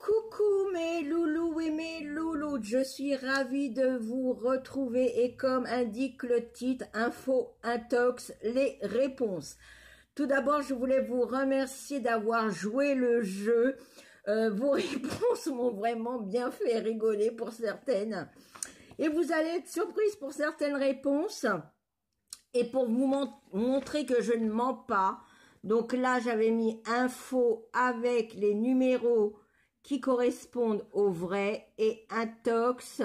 Coucou mes loulous et mes louloutes, je suis ravie de vous retrouver et comme indique le titre, info, intox, les réponses. Tout d'abord, je voulais vous remercier d'avoir joué le jeu. Vos réponses m'ont vraiment bien fait rigoler pour certaines. Et vous allez être surprise pour certaines réponses. Et pour vous montrer que je ne mens pas, donc là, j'avais mis info avec les numéros qui correspondent au vrai et intox,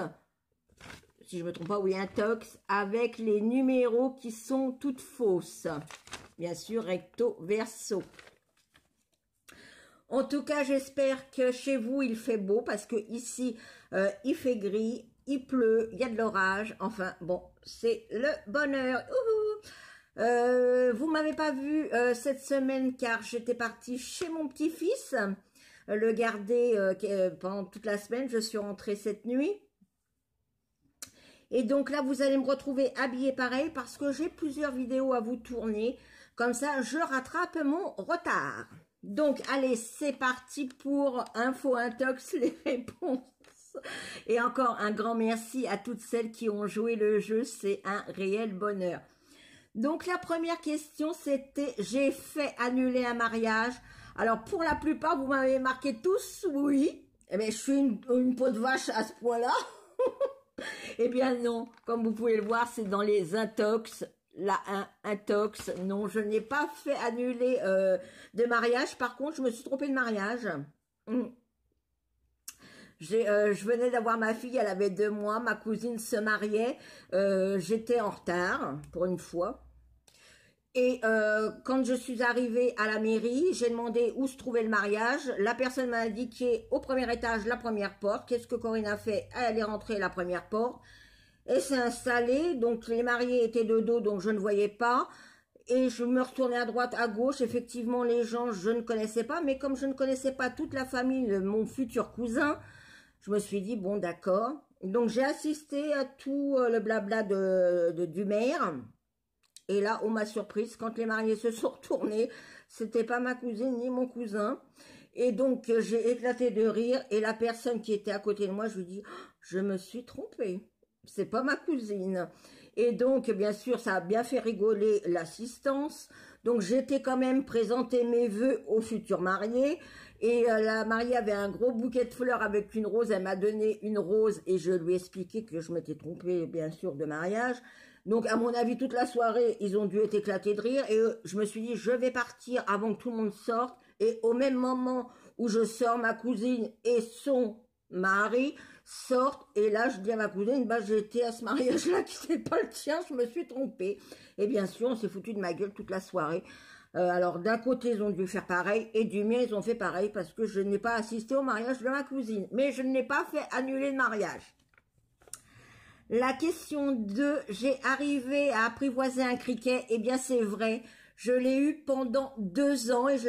si je me trompe pas, oui, intox, avec les numéros qui sont toutes fausses. Bien sûr, recto, verso. En tout cas, j'espère que chez vous, il fait beau parce que ici, il fait gris, il pleut, il y a de l'orage. Enfin, bon, c'est le bonheur. Vous m'avez pas vu cette semaine car j'étais partie chez mon petit-fils, le garder pendant toute la semaine. Je suis rentrée cette nuit. Et donc là, vous allez me retrouver habillée pareil parce que j'ai plusieurs vidéos à vous tourner. Comme ça, je rattrape mon retard. Donc, allez, c'est parti pour Info Intox, les réponses. Et encore un grand merci à toutes celles qui ont joué le jeu. C'est un réel bonheur. Donc, la première question, c'était « J'ai fait annuler un mariage ». Alors, pour la plupart, vous m'avez marqué tous « Oui ». Eh bien, je suis une peau de vache à ce point-là. Eh bien, non. Comme vous pouvez le voir, c'est dans les intox. La intox. Non, je n'ai pas fait annuler de mariage. Par contre, je me suis trompée de mariage. Je venais d'avoir ma fille, elle avait 2 mois, ma cousine se mariait, j'étais en retard, pour une fois. Et quand je suis arrivée à la mairie, j'ai demandé où se trouvait le mariage. La personne m'a indiqué au premier étage la première porte. Qu'est-ce que Corinne a fait? Elle est rentrée la première porte. Elle s'est installée, donc les mariés étaient de dos, donc je ne voyais pas. Et je me retournais à droite, à gauche. Effectivement, les gens, je ne connaissais pas. Mais comme je ne connaissais pas toute la famille de mon futur cousin, je me suis dit, bon, d'accord. Donc, j'ai assisté à tout le blabla du maire. Et là, on m'a surprise, quand les mariés se sont retournés, c'était pas ma cousine ni mon cousin. Et donc, j'ai éclaté de rire. Et la personne qui était à côté de moi, je lui dis, oh, je me suis trompée. C'est pas ma cousine. Et donc, bien sûr, ça a bien fait rigoler l'assistance. Donc, j'étais quand même présenté mes vœux aux futurs mariés. Et la mariée avait un gros bouquet de fleurs avec une rose. Elle m'a donné une rose et je lui ai expliqué que je m'étais trompée, bien sûr, de mariage. Donc, à mon avis, toute la soirée, ils ont dû être éclatés de rire. Et je me suis dit, je vais partir avant que tout le monde sorte. Et au même moment où je sors, ma cousine et son mari sortent. Et là, je dis à ma cousine, bah, j'étais à ce mariage-là qui n'est pas le tien, je me suis trompée. Et bien sûr, on s'est foutu de ma gueule toute la soirée. Alors, d'un côté, ils ont dû faire pareil. Et du mien, ils ont fait pareil parce que je n'ai pas assisté au mariage de ma cousine. Mais je n'ai pas fait annuler le mariage. La question 2, j'ai arrivé à apprivoiser un criquet. Eh bien, c'est vrai. Je l'ai eu pendant 2 ans et je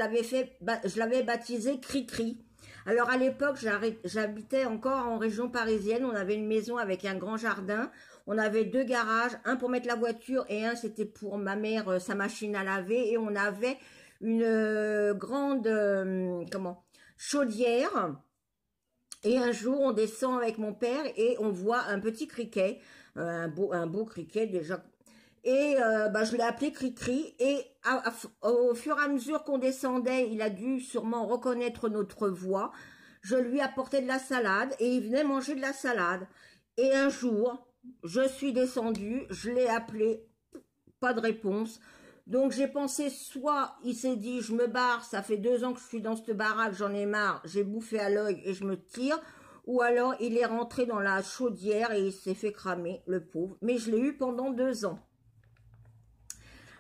l'avais baptisé Cri-Cri. Alors, à l'époque, j'habitais encore en région parisienne. On avait une maison avec un grand jardin. On avait 2 garages, un pour mettre la voiture et un, c'était pour ma mère, sa machine à laver. Et on avait une grande, chaudière. Et un jour, on descend avec mon père et on voit un petit criquet, un beau criquet déjà. Et je l'ai appelé Cri-Cri. Et au fur et à mesure qu'on descendait, il a dû sûrement reconnaître notre voix. Je lui apportais de la salade et il venait manger de la salade. Et un jour, je suis descendue, je l'ai appelé, pas de réponse. Donc j'ai pensé, soit il s'est dit, je me barre, ça fait 2 ans que je suis dans cette baraque, j'en ai marre, j'ai bouffé à l'œil et je me tire. Ou alors il est rentré dans la chaudière et il s'est fait cramer, le pauvre. Mais je l'ai eu pendant 2 ans.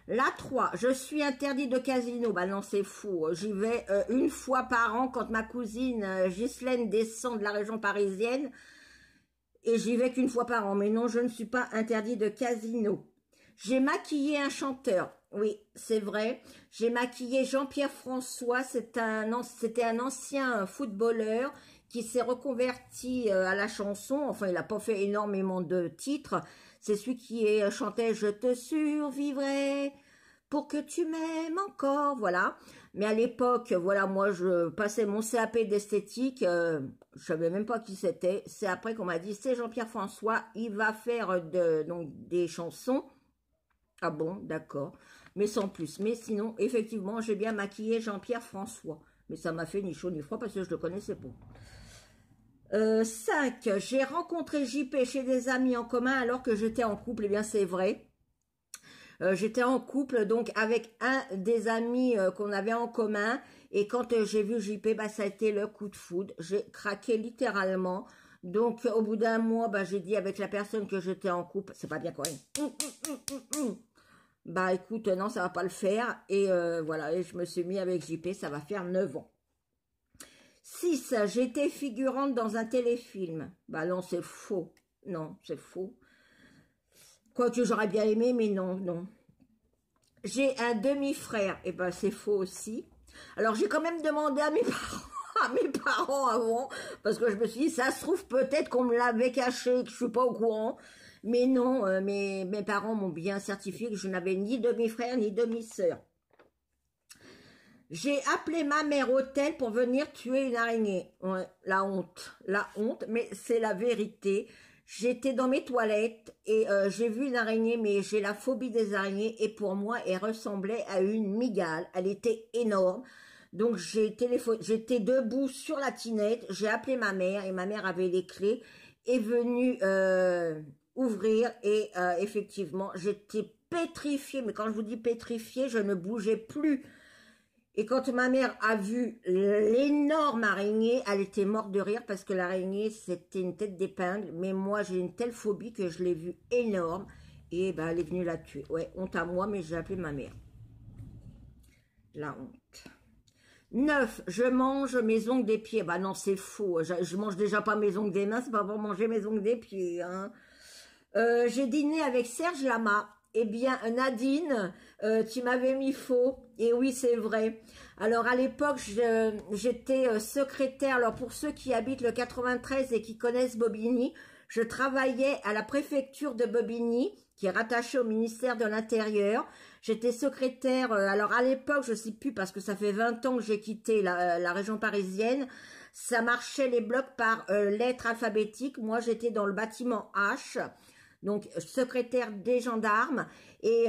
La 3, je suis interdit de casino. Bah non, c'est fou. J'y vais 1 fois par an quand ma cousine Ghislaine descend de la région parisienne. Et j'y vais qu'1 fois par an. Mais non, je ne suis pas interdit de casino. J'ai maquillé un chanteur. Oui, c'est vrai. J'ai maquillé Jean-Pierre François. C'était un ancien footballeur qui s'est reconverti à la chanson. Enfin, il n'a pas fait énormément de titres. C'est celui qui chantait « Je te survivrai ». pour que tu m'aimes encore, voilà. Mais à l'époque, voilà, moi, je passais mon CAP d'esthétique. Je savais même pas qui c'était. C'est après qu'on m'a dit, c'est Jean-Pierre François. Il va faire donc des chansons. Ah bon, d'accord. Mais sans plus. Mais sinon, effectivement, j'ai bien maquillé Jean-Pierre François. Mais ça m'a fait ni chaud ni froid parce que je le connaissais pas. 5. J'ai rencontré JP chez des amis en commun alors que j'étais en couple. Eh bien, c'est vrai. J'étais en couple donc avec un des amis qu'on avait en commun. Et quand j'ai vu JP, bah, ça a été le coup de foudre. J'ai craqué littéralement. Donc, au bout d'un mois, bah, j'ai dit avec la personne que j'étais en couple, c'est pas bien quand même. Bah, écoute, non, ça va pas le faire. Et voilà, et je me suis mis avec JP, ça va faire 9 ans. 6. J'étais figurante dans un téléfilm. Bah non, c'est faux. Non, c'est faux. Quoique j'aurais bien aimé, mais non, non. J'ai un demi-frère. Et ben, c'est faux aussi. Alors, j'ai quand même demandé à mes parents avant, parce que je me suis dit, ça se trouve peut-être qu'on me l'avait caché, que je suis pas au courant. Mais non, mes parents m'ont bien certifié que je n'avais ni demi-frère ni demi-sœur. J'ai appelé ma mère au tel pour venir tuer une araignée. Ouais, la honte, mais c'est la vérité. J'étais dans mes toilettes et j'ai vu une araignée, mais j'ai la phobie des araignées et pour moi, elle ressemblait à une mygale. Elle était énorme. Donc, j'étais debout sur la tinette, j'ai appelé ma mère et ma mère avait les clés, est venue ouvrir et effectivement, j'étais pétrifiée. Mais quand je vous dis pétrifiée, je ne bougeais plus. Et quand ma mère a vu l'énorme araignée, elle était morte de rire parce que l'araignée, c'était une tête d'épingle. Mais moi, j'ai une telle phobie que je l'ai vue énorme. Et ben, elle est venue la tuer. Ouais, honte à moi, mais j'ai appelé ma mère. La honte. 9. Je mange mes ongles des pieds. Bah non, c'est faux. Je mange déjà pas mes ongles des mains, c'est pas pour manger mes ongles des pieds. Hein. J'ai dîné avec Serge Lama. Eh bien, Nadine, tu m'avais mis faux. Et oui, c'est vrai. Alors, à l'époque, j'étais secrétaire. Alors, pour ceux qui habitent le 93 et qui connaissent Bobigny, je travaillais à la préfecture de Bobigny, qui est rattachée au ministère de l'Intérieur. J'étais secrétaire, alors à l'époque, je ne sais plus, parce que ça fait 20 ans que j'ai quitté la région parisienne. Ça marchait les blocs par lettres alphabétiques. Moi, j'étais dans le bâtiment H. Donc, secrétaire des gendarmes, et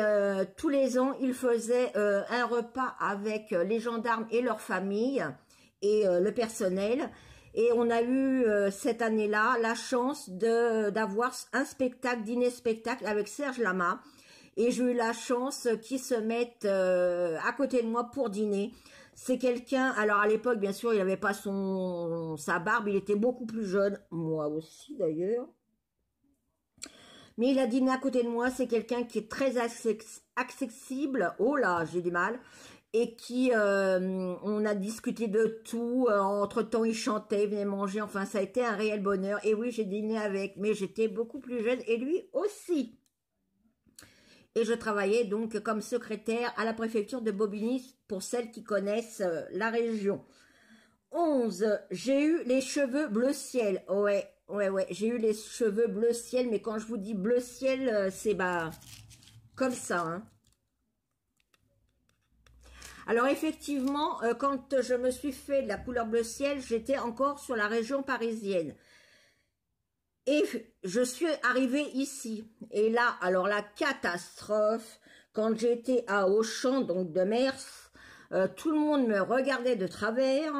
tous les ans, il faisait un repas avec les gendarmes et leurs familles, et le personnel, et on a eu cette année-là la chance d'avoir un spectacle, dîner-spectacle avec Serge Lama, et j'ai eu la chance qu'ils se mettent à côté de moi pour dîner. C'est quelqu'un, alors à l'époque, bien sûr, il n'avait pas sa barbe, il était beaucoup plus jeune, moi aussi d'ailleurs. Mais il a dîné à côté de moi, c'est quelqu'un qui est très accessible. Oh là, j'ai du mal. Et qui, on a discuté de tout. Entre-temps, il chantait, il venait manger. Enfin, ça a été un réel bonheur. Et oui, j'ai dîné avec, mais j'étais beaucoup plus jeune. Et lui aussi. Et je travaillais donc comme secrétaire à la préfecture de Bobigny, pour celles qui connaissent la région. 11. J'ai eu les cheveux bleu ciel. Ouais. Ouais, j'ai eu les cheveux bleu ciel, mais quand je vous dis bleu ciel, c'est bah comme ça. Hein. Alors effectivement, quand je me suis fait de la couleur bleu ciel, j'étais encore sur la région parisienne. Et je suis arrivée ici. Et là, alors la catastrophe, quand j'étais à Auchan, donc de Mers, tout le monde me regardait de travers,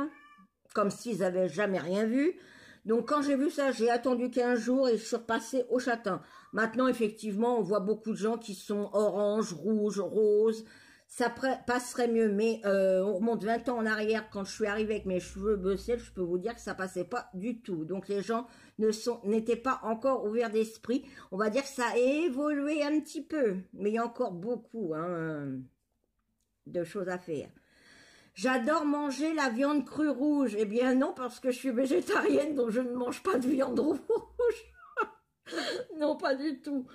comme s'ils n'avaient jamais rien vu. Donc, quand j'ai vu ça, j'ai attendu 15 jours et je suis repassée au châtain. Maintenant, effectivement, on voit beaucoup de gens qui sont orange, rouge, rose. Ça passerait mieux, mais on remonte 20 ans en arrière. Quand je suis arrivée avec mes cheveux bleu ciel, je peux vous dire que ça passait pas du tout. Donc, les gens n'étaient pas encore ouverts d'esprit. On va dire que ça a évolué un petit peu. Mais il y a encore beaucoup de choses à faire. J'adore manger la viande crue rouge. Eh bien non, parce que je suis végétarienne, donc je ne mange pas de viande rouge. Non, pas du tout.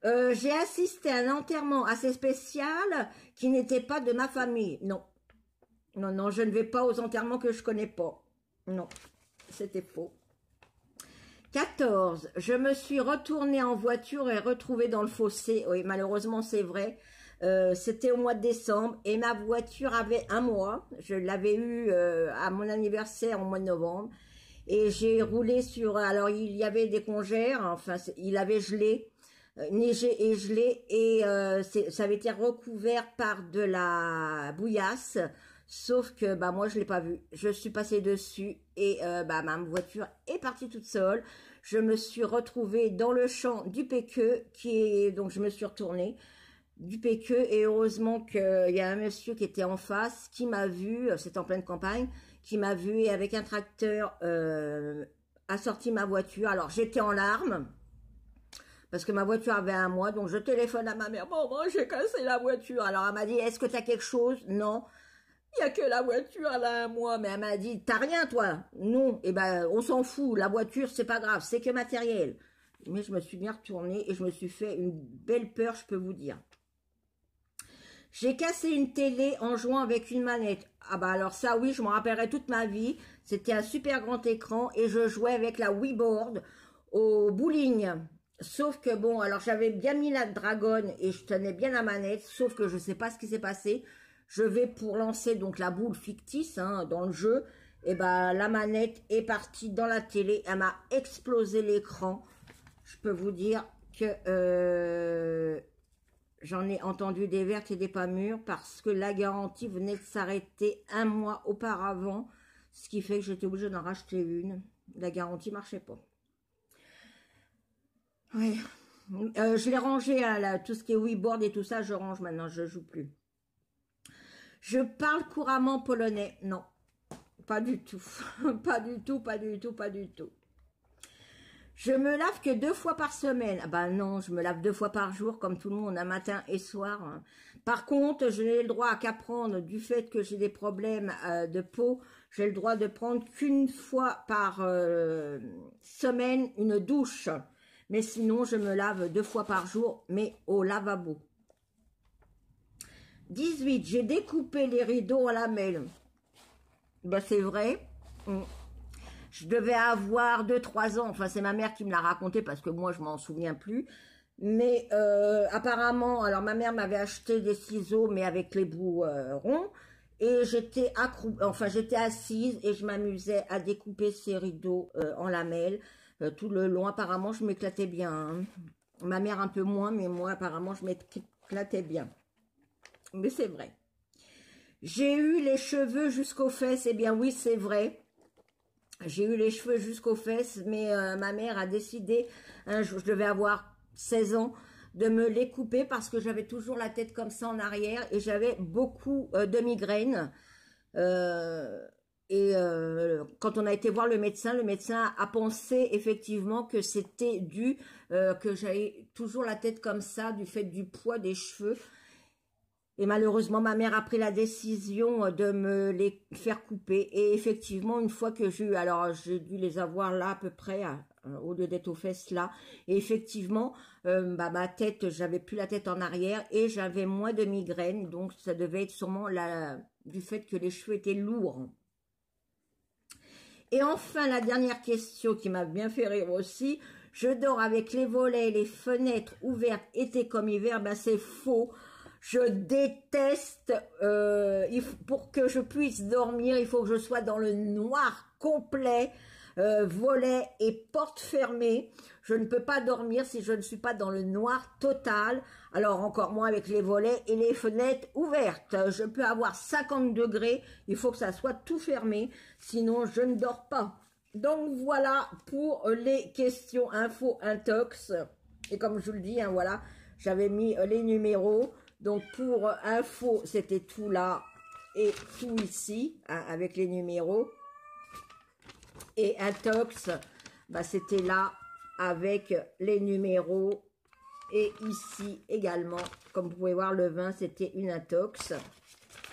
J'ai assisté à un enterrement assez spécial qui n'était pas de ma famille. Non. Non, non, je ne vais pas aux enterrements que je connais pas. Non, c'était faux. 14. Je me suis retournée en voiture et retrouvée dans le fossé. Oui, malheureusement, c'est vrai. C'était au mois de décembre et ma voiture avait un mois. Je l'avais eu à mon anniversaire au mois de novembre. Et j'ai roulé sur... Alors, il y avait des congères, enfin, il avait gelé, neigé et gelé, et ça avait été recouvert par de la bouillasse, sauf que bah, moi, je ne l'ai pas vu. Je suis passée dessus et bah, ma voiture est partie toute seule. Je me suis retrouvée dans le champ du Péqueux, donc je me suis retournée du Péqueux, et heureusement qu'il y a un monsieur qui était en face, qui m'a vu, c'était en pleine campagne, qui m'a vu et avec un tracteur a sorti ma voiture. Alors j'étais en larmes parce que ma voiture avait un mois, donc je téléphone à ma mère. Bon, moi j'ai cassé la voiture. Alors elle m'a dit, est-ce que tu as quelque chose? Non, il n'y a que la voiture, elle a un mois. Mais elle m'a dit, t'as rien toi? Non, et ben on s'en fout, la voiture c'est pas grave, c'est que matériel. Mais je me suis bien retournée et je me suis fait une belle peur, je peux vous dire. J'ai cassé une télé en jouant avec une manette. Ah bah alors ça oui, je m'en rappellerai toute ma vie. C'était un super grand écran et je jouais avec la Wii Board au bowling. Sauf que bon, alors j'avais bien mis la dragonne et je tenais bien la manette, sauf que je ne sais pas ce qui s'est passé. Je vais pour lancer donc la boule fictice hein, dans le jeu. Et bah la manette est partie dans la télé, elle m'a explosé l'écran. Je peux vous dire que... j'en ai entendu des vertes et des pas mûres parce que la garantie venait de s'arrêter un mois auparavant, ce qui fait que j'étais obligée d'en racheter une. La garantie ne marchait pas. Ouais. Je l'ai rangé, hein, tout ce qui est Wiiboard et tout ça, je range maintenant, je ne joue plus. Je parle couramment polonais. Non, pas du tout. Pas du tout, pas du tout, pas du tout. Je me lave que 2 fois par semaine. Ah ben non, je me lave 2 fois par jour, comme tout le monde, un matin et soir. Par contre, je n'ai le droit qu'à prendre, du fait que j'ai des problèmes de peau, j'ai le droit de prendre qu'une fois par semaine une douche. Mais sinon, je me lave 2 fois par jour, mais au lavabo. 18. J'ai découpé les rideaux en lamelles. Ben c'est vrai. Je devais avoir 2-3 ans, enfin c'est ma mère qui me l'a raconté parce que moi je m'en souviens plus. Mais apparemment, alors ma mère m'avait acheté des ciseaux mais avec les bouts ronds. Et j'étais j'étais assise et je m'amusais à découper ces rideaux en lamelles tout le long. Apparemment je m'éclatais bien. Hein. Ma mère un peu moins, mais moi apparemment je m'éclatais bien. Mais c'est vrai. J'ai eu les cheveux jusqu'aux fesses, eh bien oui c'est vrai. J'ai eu les cheveux jusqu'aux fesses, mais ma mère a décidé, un jour, je devais avoir 16 ans, de me les couper parce que j'avais toujours la tête comme ça en arrière et j'avais beaucoup de migraines. Quand on a été voir le médecin a pensé effectivement que c'était dû, que j'avais toujours la tête comme ça du fait du poids des cheveux. Et malheureusement, ma mère a pris la décision de me les faire couper. Et effectivement, une fois que j'ai eu... Alors, j'ai dû les avoir là à peu près, au lieu d'être aux fesses là. Et effectivement, ma tête, j'avais plus la tête en arrière et j'avais moins de migraines. Donc, ça devait être sûrement du fait que les cheveux étaient lourds. Et enfin, la dernière question qui m'a bien fait rire aussi. Je dors avec les volets et les fenêtres ouvertes été comme hiver. Ben, c'est faux. Je déteste, pour que je puisse dormir, il faut que je sois dans le noir complet, volets et portes fermées. Je ne peux pas dormir si je ne suis pas dans le noir total. Alors encore moins avec les volets et les fenêtres ouvertes. Je peux avoir 50 degrés, il faut que ça soit tout fermé, sinon je ne dors pas. Donc voilà pour les questions info intox. Et comme je vous le dis, hein, voilà, j'avais mis les numéros. Donc pour info, c'était tout là et tout ici, hein, avec les numéros. Et intox, bah, c'était là avec les numéros. Et ici également, comme vous pouvez voir, le vin, c'était une intox.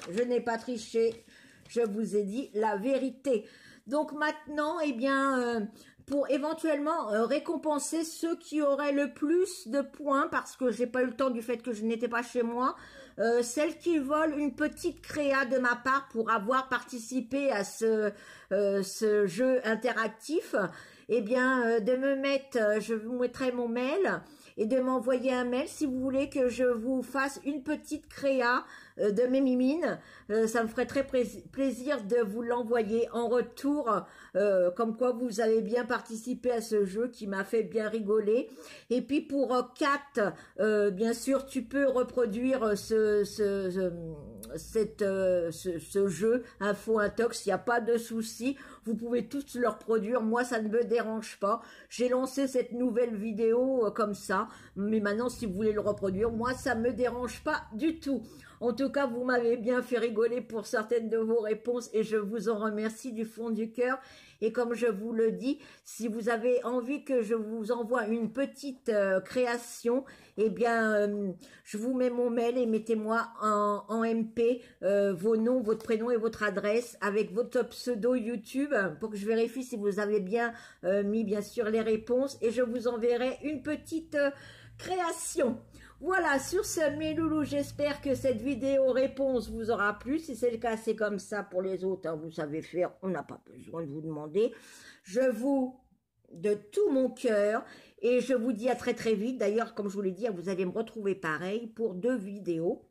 Je n'ai pas triché, je vous ai dit la vérité. Donc maintenant, eh bien, pour éventuellement récompenser ceux qui auraient le plus de points, parce que j'ai pas eu le temps du fait que je n'étais pas chez moi, celles qui volent une petite créa de ma part pour avoir participé à ce jeu interactif, eh bien, de me mettre, je vous mettrai mon mail, et de m'envoyer un mail si vous voulez que je vous fasse une petite créa de mes mimines. Ça me ferait très plaisir de vous l'envoyer en retour, comme quoi vous avez bien participé à ce jeu qui m'a fait bien rigoler. Et puis pour Kat, bien sûr, tu peux reproduire ce jeu Info Intox, il n'y a pas de souci. Vous pouvez tous le reproduire, moi ça ne me dérange pas. J'ai lancé cette nouvelle vidéo comme ça, mais maintenant si vous voulez le reproduire, moi ça me dérange pas du tout. En tout cas, vous m'avez bien fait rigoler pour certaines de vos réponses et je vous en remercie du fond du cœur. Et comme je vous le dis, si vous avez envie que je vous envoie une petite création, eh bien, je vous mets mon mail et mettez-moi en MP vos noms, votre prénom et votre adresse avec votre pseudo YouTube pour que je vérifie si vous avez bien mis, bien sûr, les réponses et je vous enverrai une petite création. Voilà, sur ce, mes loulous, j'espère que cette vidéo réponse vous aura plu. Si c'est le cas, c'est comme ça pour les autres, hein, vous savez faire, on n'a pas besoin de vous demander. Je vous, de tout mon cœur, et je vous dis à très très vite. D'ailleurs, comme je vous l'ai dit, vous allez me retrouver pareil pour 2 vidéos.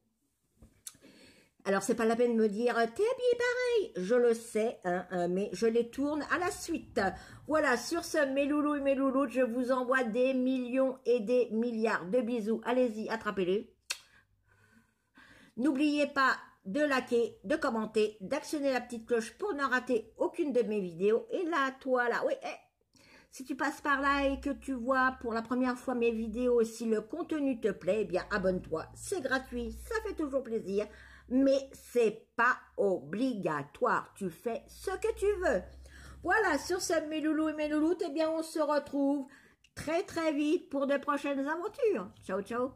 Alors, c'est pas la peine de me dire, t'es habillé pareil, je le sais, hein, mais je les tourne à la suite. Voilà, sur ce, mes loulous et mes louloutes, je vous envoie des millions et des milliards de bisous. Allez-y, attrapez-les. N'oubliez pas de liker, de commenter, d'actionner la petite cloche pour ne rater aucune de mes vidéos. Et là, toi, là, oui, si tu passes par là et que tu vois pour la première fois mes vidéos, si le contenu te plaît, eh bien, abonne-toi. C'est gratuit, ça fait toujours plaisir. Mais c'est pas obligatoire, tu fais ce que tu veux. Voilà, sur ce, mes loulous et mes louloutes, eh bien, on se retrouve très très vite pour de prochaines aventures. Ciao, ciao.